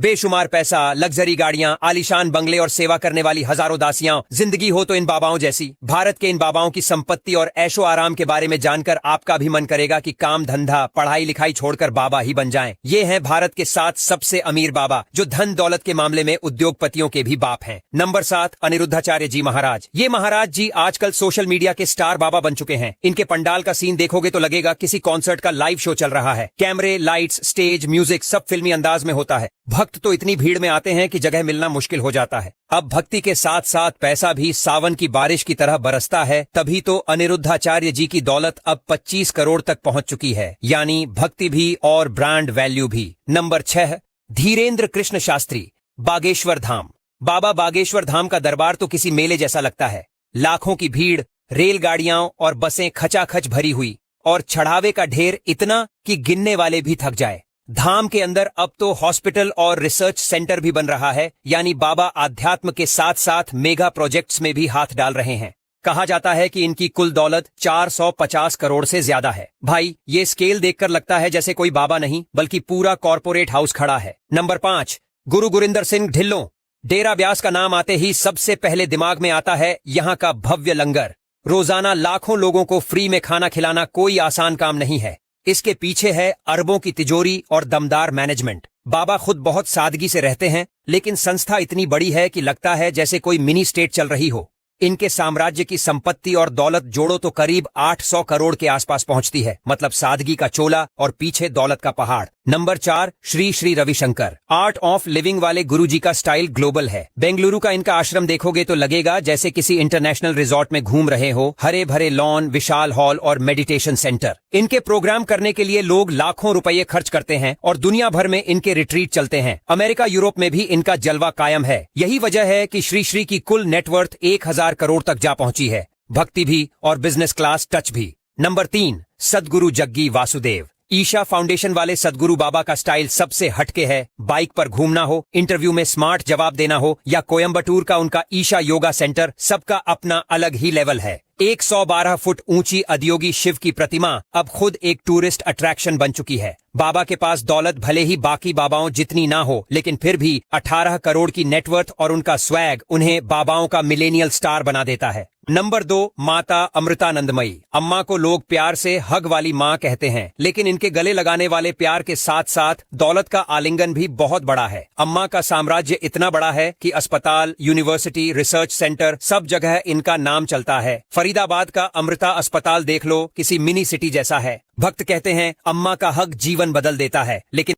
बेशुमार पैसा, लग्जरी गाड़ियां, आलीशान बंगले और सेवा करने वाली हजारों दासियां, जिंदगी हो तो इन बाबाओं जैसी। भारत के इन बाबाओं की संपत्ति और ऐशो आराम के बारे में जानकर आपका भी मन करेगा कि काम धंधा पढ़ाई लिखाई छोड़कर बाबा ही बन जाएं। ये हैं भारत के 7 सबसे अमीर बाबा, जो धन दौलत के मामले में उद्योगपतियों के भी बाप हैं। नंबर 7, अनिरुद्धाचार्य जी महाराज। ये महाराज जी आजकल सोशल मीडिया के स्टार बाबा बन चुके हैं। इनके पंडाल का सीन देखोगे तो लगेगा किसी कॉन्सर्ट का लाइव शो चल रहा है। कैमरे, लाइट्स, स्टेज, म्यूजिक सब फिल्मी अंदाज में होता है। भक्त तो इतनी भीड़ में आते हैं कि जगह मिलना मुश्किल हो जाता है। अब भक्ति के साथ साथ पैसा भी सावन की बारिश की तरह बरसता है, तभी तो अनिरुद्धाचार्य जी की दौलत अब 25 करोड़ तक पहुंच चुकी है, यानी भक्ति भी और ब्रांड वैल्यू भी। नंबर 6, धीरेन्द्र कृष्ण शास्त्री, बागेश्वर धाम। बाबा बागेश्वर धाम का दरबार तो किसी मेले जैसा लगता है। लाखों की भीड़, रेलगाड़ियां और बसें खचाखच भरी हुई और चढ़ावे का ढेर इतना कि गिनने वाले भी थक जाए। धाम के अंदर अब तो हॉस्पिटल और रिसर्च सेंटर भी बन रहा है, यानी बाबा आध्यात्म के साथ साथ मेगा प्रोजेक्ट्स में भी हाथ डाल रहे हैं। कहा जाता है कि इनकी कुल दौलत 450 करोड़ से ज्यादा है। भाई, ये स्केल देखकर लगता है जैसे कोई बाबा नहीं बल्कि पूरा कॉर्पोरेट हाउस खड़ा है। नंबर 5, गुरु गुरिंदर सिंह ढिल्लों। डेरा ब्यास का नाम आते ही सबसे पहले दिमाग में आता है यहाँ का भव्य लंगर। रोजाना लाखों लोगों को फ्री में खाना खिलाना कोई आसान काम नहीं है। इसके पीछे है अरबों की तिजोरी और दमदार मैनेजमेंट। बाबा खुद बहुत सादगी से रहते हैं, लेकिन संस्था इतनी बड़ी है कि लगता है जैसे कोई मिनी स्टेट चल रही हो। इनके साम्राज्य की संपत्ति और दौलत जोड़ो तो करीब 800 करोड़ के आसपास पहुंचती है। मतलब सादगी का चोला और पीछे दौलत का पहाड़। Number 4, Shri Shri Ravishankar. Art of living वाले गुरुजी का स्टाइल ग्लोबल है। बेंगलुरु का इनका आश्रम देखोगे तो लगेगा जैसे किसी इंटरनेशनल रिजॉर्ट में घूम रहे हो। हरे भरे लॉन, विशाल हॉल और मेडिटेशन सेंटर। इनके प्रोग्राम करने के लिए लोग लाखों रुपए खर्च करते हैं और दुनिया भर में इनके रिट्रीट चलते हैं। अमेरिका, यूरोप में भी इनका जलवा कायम है। यही वजह है कि श्री श्री की कुल नेटवर्थ 1000 करोड़ तक जा पहुंची है। भक्ति भी और बिजनेस क्लास टच भी। नंबर 3, सदगुरु जग्गी वासुदेव। ईशा फाउंडेशन वाले सदगुरु बाबा का स्टाइल सबसे हटके है। बाइक पर घूमना हो, इंटरव्यू में स्मार्ट जवाब देना हो या कोयम्बटूर का उनका ईशा योगा सेंटर, सबका अपना अलग ही लेवल है। 112 फुट ऊंची अदियोगी शिव की प्रतिमा अब खुद एक टूरिस्ट अट्रैक्शन बन चुकी है। बाबा के पास दौलत भले ही बाकी बाबाओं जितनी ना हो, लेकिन फिर भी 18 करोड़ की नेटवर्थ और उनका स्वैग उन्हें बाबाओं का मिलेनियल स्टार बना देता है। नंबर 2, माता अमृतानंदमयी। अम्मा को लोग प्यार से हग वाली माँ कहते हैं, लेकिन इनके गले लगाने वाले प्यार के साथ साथ दौलत का आलिंगन भी बहुत बड़ा है। अम्मा का साम्राज्य इतना बड़ा है कि अस्पताल, यूनिवर्सिटी, रिसर्च सेंटर सब जगह इनका नाम चलता है। फरीदाबाद का अमृता अस्पताल देख लो, किसी मिनी सिटी जैसा है। भक्त कहते हैं अम्मा का हग जीवन बदल देता है, लेकिन